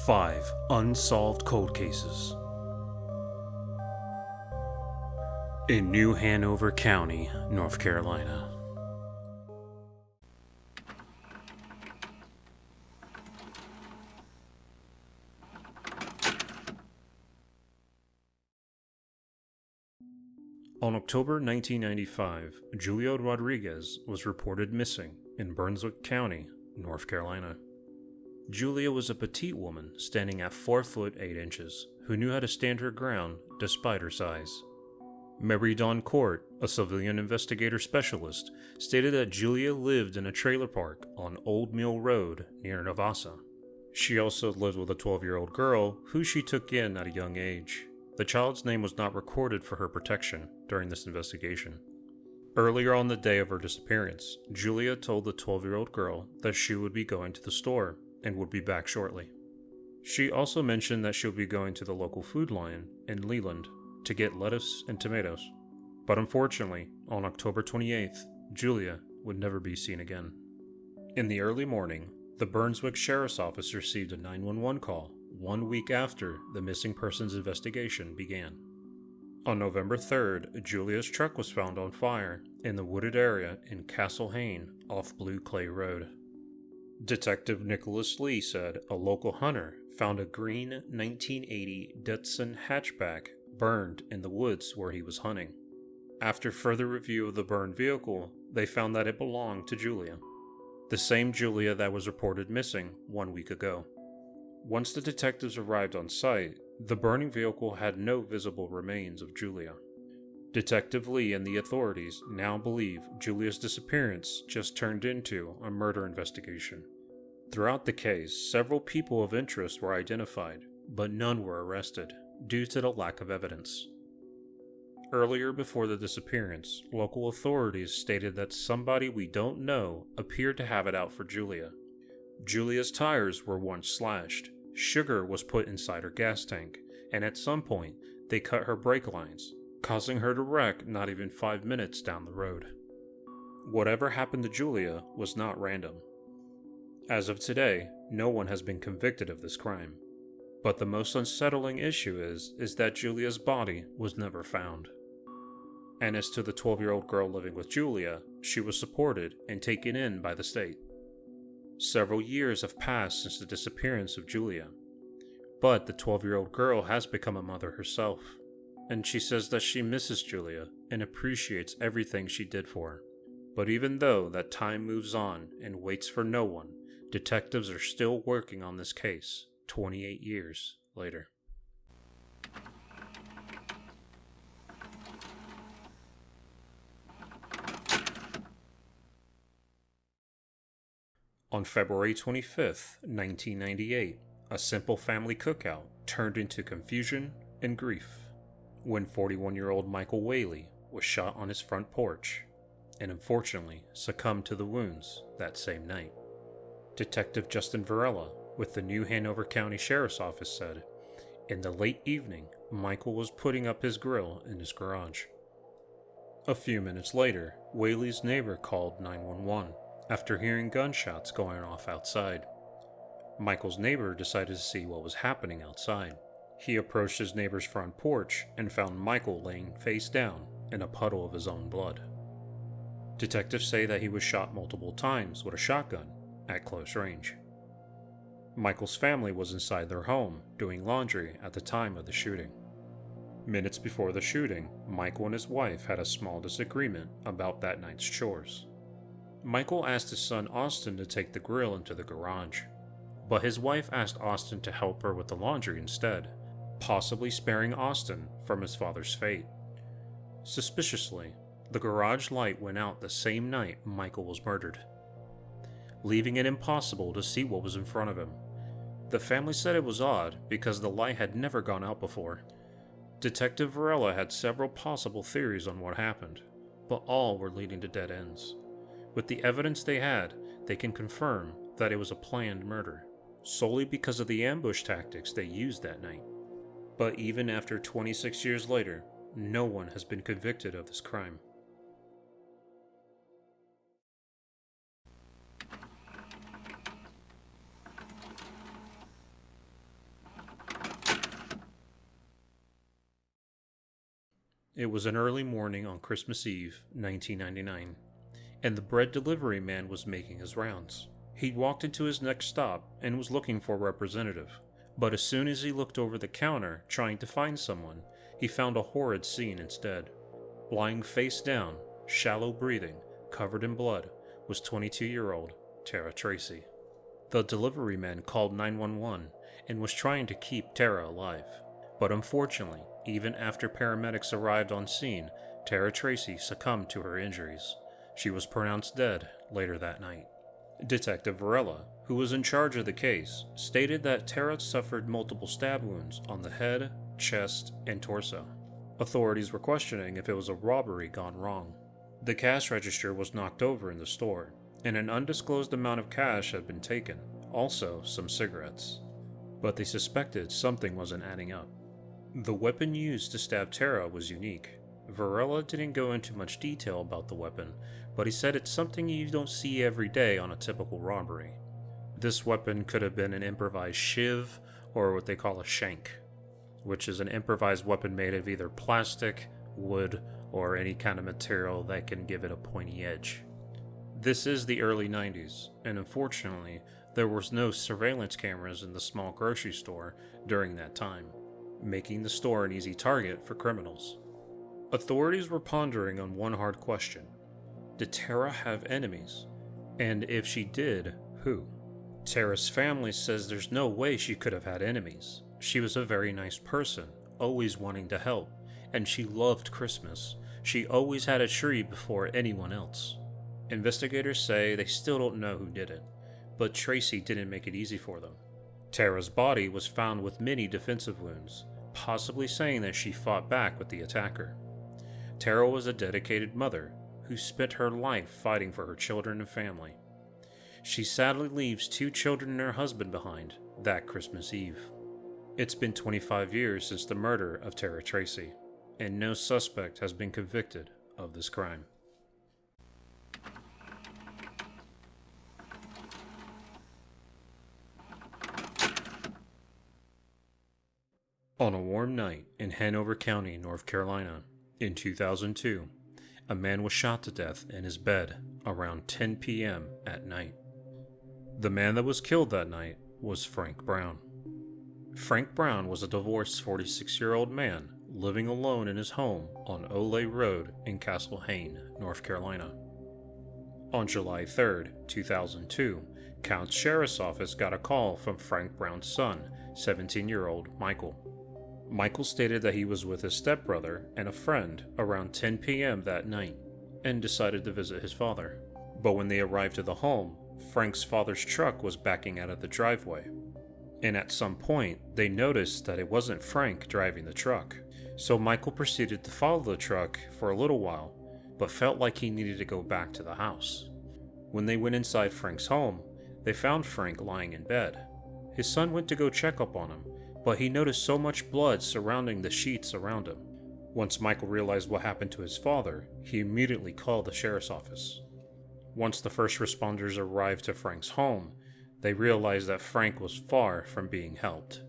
5 Unsolved Cold Cases. In New Hanover County, North Carolina. On October 1995, Julia Rodriguez was reported missing in Brunswick County, North Carolina. Julia was a petite woman standing at 4 foot 8 inches who knew how to stand her ground despite her size. Mary Dawn Court, a civilian investigator specialist, stated that Julia lived in a trailer park on Old Mill Road near Navassa. She also lived with a 12-year-old girl who she took in at a young age. The child's name was not recorded for her protection during this investigation. Earlier on the day of her disappearance, Julia told the 12-year-old girl that she would be going to the store and would be back shortly. She also mentioned that she would be going to the local Food Lion in Leland to get lettuce and tomatoes. But unfortunately, on October 28th, Julia would never be seen again. In the early morning, the Brunswick Sheriff's Office received a 911 call 1 week after the missing persons investigation began. On November 3rd, Julia's truck was found on fire in the wooded area in Castle Hayne off Blue Clay Road. Detective Nicholas Lee said a local hunter found a green 1980 Datsun hatchback burned in the woods where he was hunting. After further review of the burned vehicle, they found that it belonged to Julia, the same Julia that was reported missing 1 week ago. Once the detectives arrived on site, the burning vehicle had no visible remains of Julia. Detective Lee and the authorities now believe Julia's disappearance just turned into a murder investigation. Throughout the case, several people of interest were identified, but none were arrested due to the lack of evidence. Earlier before the disappearance, local authorities stated that somebody we don't know appeared to have it out for Julia. Julia's tires were once slashed, sugar was put inside her gas tank, and at some point, they cut her brake lines, causing her to wreck not even 5 minutes down the road. Whatever happened to Julia was not random. As of today, no one has been convicted of this crime. But the most unsettling issue is that Julia's body was never found. And as to the 12-year-old girl living with Julia, she was supported and taken in by the state. Several years have passed since the disappearance of Julia, but the 12-year-old girl has become a mother herself, and she says that she misses Julia and appreciates everything she did for her. But even though that time moves on and waits for no one, detectives are still working on this case 28 years later. On February 25th, 1998, a simple family cookout turned into confusion and grief when 41-year-old Michael Whaley was shot on his front porch and unfortunately succumbed to the wounds that same night. Detective Justin Varela with the New Hanover County Sheriff's Office said, in the late evening, Michael was putting up his grill in his garage. A few minutes later, Whaley's neighbor called 911 after hearing gunshots going off outside. Michael's neighbor decided to see what was happening outside. He approached his neighbor's front porch and found Michael laying face down in a puddle of his own blood. Detectives say that he was shot multiple times with a shotgun at close range. Michael's family was inside their home doing laundry at the time of the shooting. Minutes before the shooting, Michael and his wife had a small disagreement about that night's chores. Michael asked his son Austin to take the grill into the garage, but his wife asked Austin to help her with the laundry instead, possibly sparing Austin from his father's fate. Suspiciously, the garage light went out the same night Michael was murdered, leaving it impossible to see what was in front of him. The family said it was odd because the light had never gone out before. Detective Varela had several possible theories on what happened, but all were leading to dead ends. With the evidence they had, they can confirm that it was a planned murder, solely because of the ambush tactics they used that night. But even after 26 years later, no one has been convicted of this crime. It was an early morning on Christmas Eve, 1999, and the bread delivery man was making his rounds. He'd walked into his next stop and was looking for a representative, but as soon as he looked over the counter trying to find someone, he found a horrid scene instead. Lying face down, shallow breathing, covered in blood, was 22-year-old Tara Tracy. The delivery man called 911 and was trying to keep Tara alive, but unfortunately, even after paramedics arrived on scene, Tara Tracy succumbed to her injuries. She was pronounced dead later that night. Detective Varela, who was in charge of the case, stated that Tara suffered multiple stab wounds on the head, chest, and torso. Authorities were questioning if it was a robbery gone wrong. The cash register was knocked over in the store, and an undisclosed amount of cash had been taken, also some cigarettes. But they suspected something wasn't adding up. The weapon used to stab Tara was unique. Varela didn't go into much detail about the weapon, but he said it's something you don't see every day on a typical robbery. This weapon could have been an improvised shiv, or what they call a shank, which is an improvised weapon made of either plastic, wood, or any kind of material that can give it a pointy edge. This is the early 90s, and unfortunately, there was no surveillance cameras in the small grocery store during that time, making the store an easy target for criminals. Authorities were pondering on one hard question. Did Tara have enemies? And if she did, who? Tara's family says there's no way she could have had enemies. She was a very nice person, always wanting to help, and she loved Christmas. She always had a tree before anyone else. Investigators say they still don't know who did it, but Tracy didn't make it easy for them. Tara's body was found with many defensive wounds, possibly saying that she fought back with the attacker. Tara was a dedicated mother who spent her life fighting for her children and family. She sadly leaves 2 children and her husband behind that Christmas Eve. It's been 25 years since the murder of Tara Tracy, and no suspect has been convicted of this crime. On a warm night in Hanover County, North Carolina, in 2002, a man was shot to death in his bed around 10 p.m. at night. The man that was killed that night was Frank Brown. Frank Brown was a divorced 46-year-old man living alone in his home on Olay Road in Castle Hayne, North Carolina. On July 3, 2002, County Sheriff's Office got a call from Frank Brown's son, 17-year-old Michael. Michael stated that he was with his stepbrother and a friend around 10 p.m. that night and decided to visit his father. But when they arrived at the home, Frank's father's truck was backing out of the driveway. And at some point, they noticed that it wasn't Frank driving the truck. So Michael proceeded to follow the truck for a little while, but felt like he needed to go back to the house. When they went inside Frank's home, they found Frank lying in bed. His son went to go check up on him, but he noticed so much blood surrounding the sheets around him. Once Michael realized what happened to his father, he immediately called the sheriff's office. Once the first responders arrived to Frank's home, they realized that Frank was far from being helped.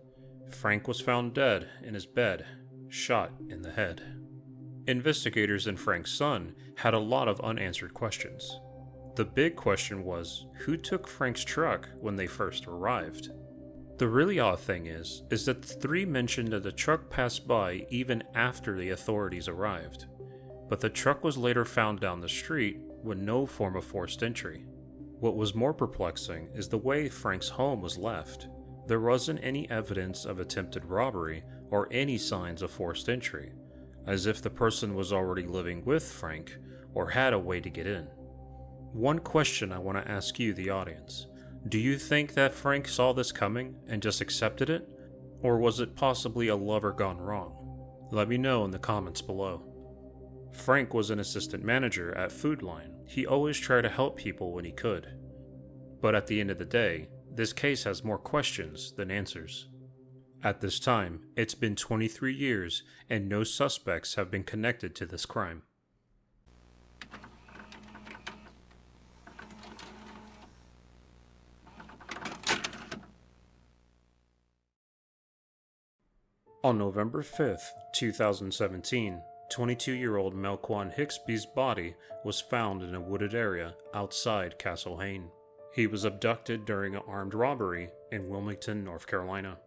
Frank was found dead in his bed, shot in the head. Investigators and Frank's son had a lot of unanswered questions. The big question was, who took Frank's truck when they first arrived? The really odd thing is that the 3 mentioned that the truck passed by even after the authorities arrived, but the truck was later found down the street with no form of forced entry. What was more perplexing is the way Frank's home was left. There wasn't any evidence of attempted robbery or any signs of forced entry, as if the person was already living with Frank or had a way to get in. One question I want to ask you, the audience. Do you think that Frank saw this coming and just accepted it? Or was it possibly a lover gone wrong? Let me know in the comments below. Frank was an assistant manager at Food Line. He always tried to help people when he could. But at the end of the day, this case has more questions than answers. At this time, it's been 23 years and no suspects have been connected to this crime. On November 5th, 2017, 22-year-old Melquan Hixby's body was found in a wooded area outside Castle Hayne. He was abducted during an armed robbery in Wilmington, North Carolina.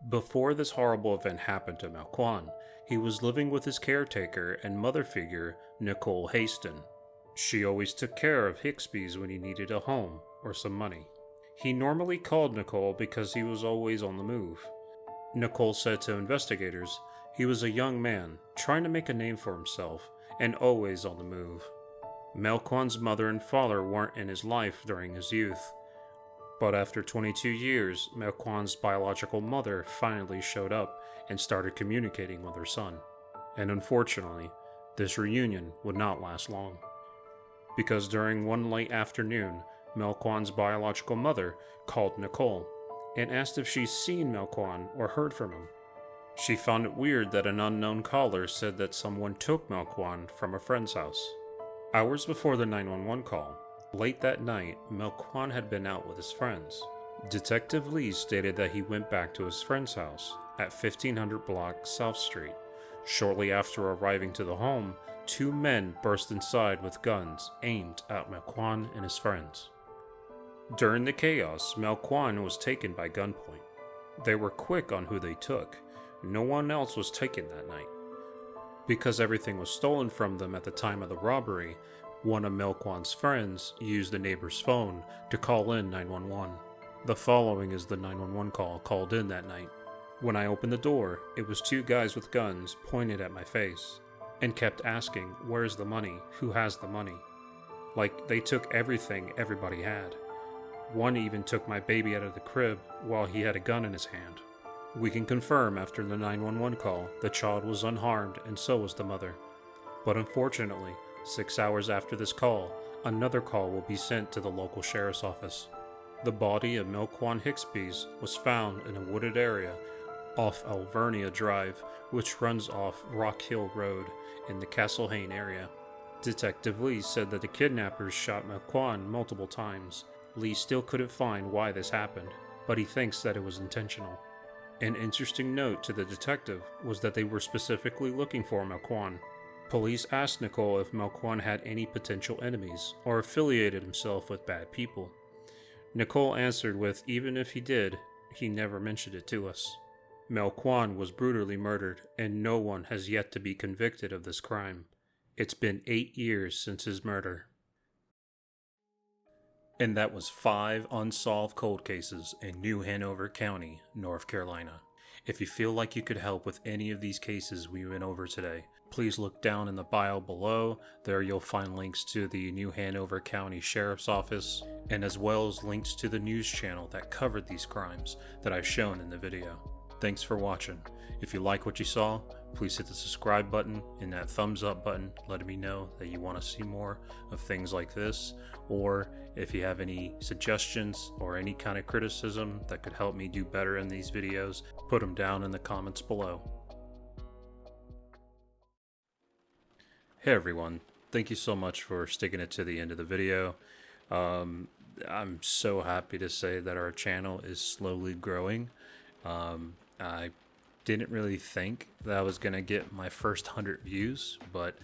Before this horrible event happened to Melquan, he was living with his caretaker and mother figure, Nicole Haston. She always took care of Hixby's when he needed a home or some money. He normally called Nicole because he was always on the move. Nicole said to investigators he was a young man trying to make a name for himself and always on the move. Melquan's mother and father weren't in his life during his youth, but after 22 years, Melquan's biological mother finally showed up and started communicating with her son. And unfortunately, this reunion would not last long. Because during one late afternoon, Melquan's biological mother called Nicole and asked if she's seen Melquan or heard from him. She found it weird that an unknown caller said that someone took Melquan from a friend's house. Hours before the 911 call, late that night, Melquan had been out with his friends. Detective Lee stated that he went back to his friend's house at 1500 block South Street. Shortly after arriving to the home, two men burst inside with guns aimed at Melquan and his friends. During the chaos, Melquan was taken by gunpoint. They were quick on who they took. No one else was taken that night. Because everything was stolen from them at the time of the robbery, one of Melquan's friends used the neighbor's phone to call in 911. The following is the 911 call called in that night. When I opened the door, it was two guys with guns pointed at my face and kept asking, "Where's the money? Who has the money?" Like they took everything everybody had. One even took my baby out of the crib while he had a gun in his hand. We can confirm after the 911 call the child was unharmed and so was the mother. But unfortunately, 6 hours after this call, another call will be sent to the local sheriff's office. The body of Melquan Hixby's was found in a wooded area off Alvernia Drive, which runs off Rock Hill Road in the Castle Hayne area. Detective Lee said that the kidnappers shot Melquan multiple times. Lee still couldn't find why this happened, but he thinks that it was intentional. An interesting note to the detective was that they were specifically looking for Melquan. Police asked Nicole if Melquan had any potential enemies or affiliated himself with bad people. Nicole answered with, "Even if he did, he never mentioned it to us." Melquan was brutally murdered, and no one has yet to be convicted of this crime. It's been 8 years since his murder. And that was 5 unsolved cold cases in New Hanover County, North Carolina. If you feel like you could help with any of these cases we went over today, please look down in the bio below. There you'll find links to the New Hanover County Sheriff's Office, and as well as links to the news channel that covered these crimes that I've shown in the video. Thanks for watching. If you like what you saw, please hit the subscribe button and that thumbs up button letting me know that you want to see more of things like this, or if you have any suggestions or any kind of criticism that could help me do better in these videos, put them down in the comments below. Hey everyone, thank you so much for sticking it to the end of the video. I'm so happy to say that our channel is slowly growing. I didn't really think that I was gonna get my first 100 views, but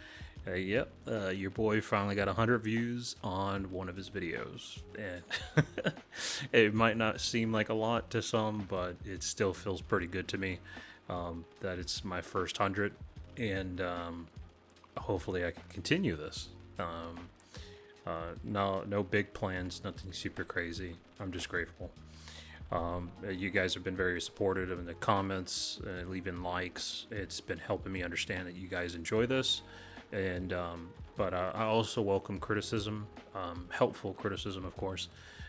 your boy finally got 100 views on one of his videos, and it might not seem like a lot to some, but it still feels pretty good to me that it's my first 100, and hopefully I can continue this. No big plans, nothing super crazy. I'm just grateful. You guys have been very supportive in the comments, leaving likes. It's been helping me understand that you guys enjoy this, and but I also welcome criticism, helpful criticism, of course.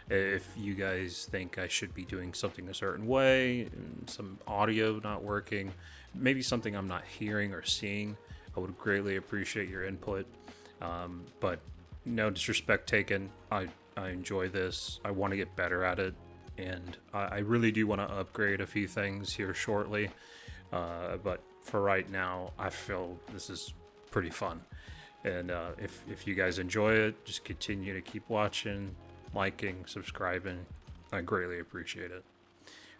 If you guys think I should be doing something a certain way, some audio not working, maybe something I'm not hearing or seeing, I would greatly appreciate your input. But no disrespect taken. I enjoy this. I want to get better at it. And I really do want to upgrade a few things here shortly, but for right now, I feel this is pretty fun. And if you guys enjoy it, just continue to keep watching, liking, subscribing. I greatly appreciate it.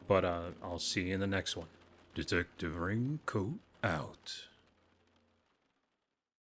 But I'll see you in the next one. Detective Raincoat out.